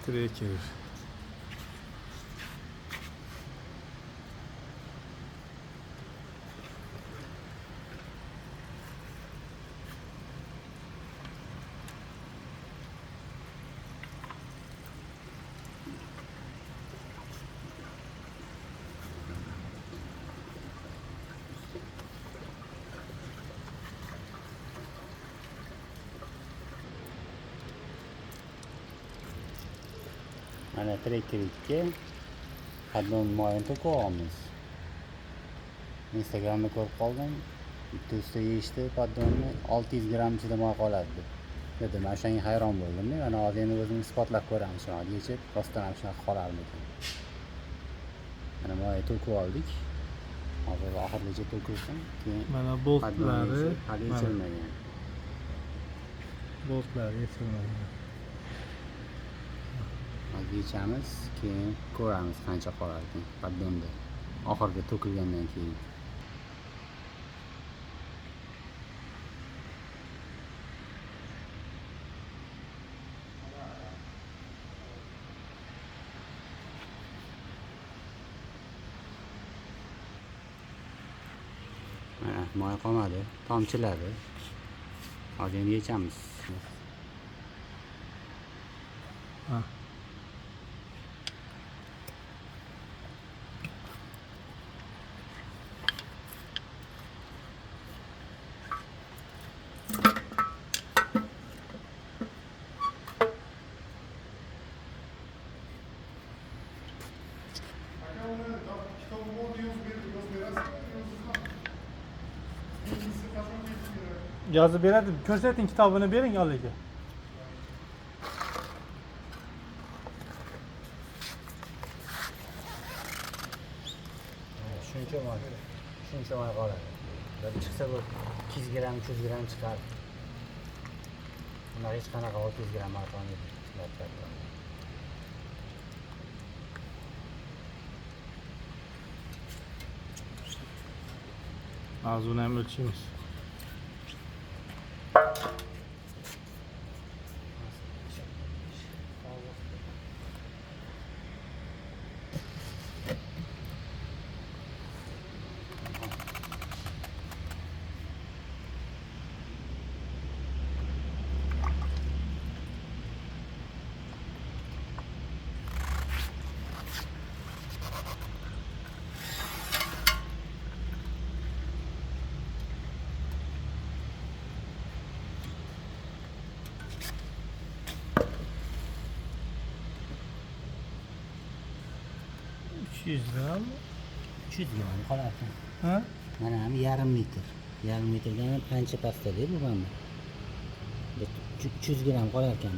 Treker. Mana trekerga qadam moyini to'kyapmiz. Instagramda ko'rib qoldim. Bitta usta yeyishdi, paddonni 600 gramm ichida moy qoladi dedi. Men shunga hayron bo'ldim. Mana hozir endi o'zimiz isbotlab ko'ramiz. Shuni yechib, rostdan ham shunaqa qolarmikin. Mana moy to'kib oldik. Hozir oxirigacha to'kilsin, keyin Mana boltlari hali yechilmagan. Boltlari yechilmagan. Hozir yechamiz, keyin ko'ramiz qancha qolar ekan paddonda. Oxirgi to'kilgandan keyin. Mana moy qolmadi, tomchiladi. Hozir endi yechamiz. Ha. Yozib beradi. Ko'rsating, kitobini bering Aliga. Shuncha moy qoladi. Bir chiqsa bu 200 gramm, 300 gramm chiqadi. Bular hech qanaqa 600 gramm moy qolmaydi. Ağzını hem ölçeyimiz. %100 gram. 300 gramm qolar ekan. Ha? Mana ham yarim metr. Yarim metrdan qancha pastda deb bu mana. 300 gramm qolar ekan.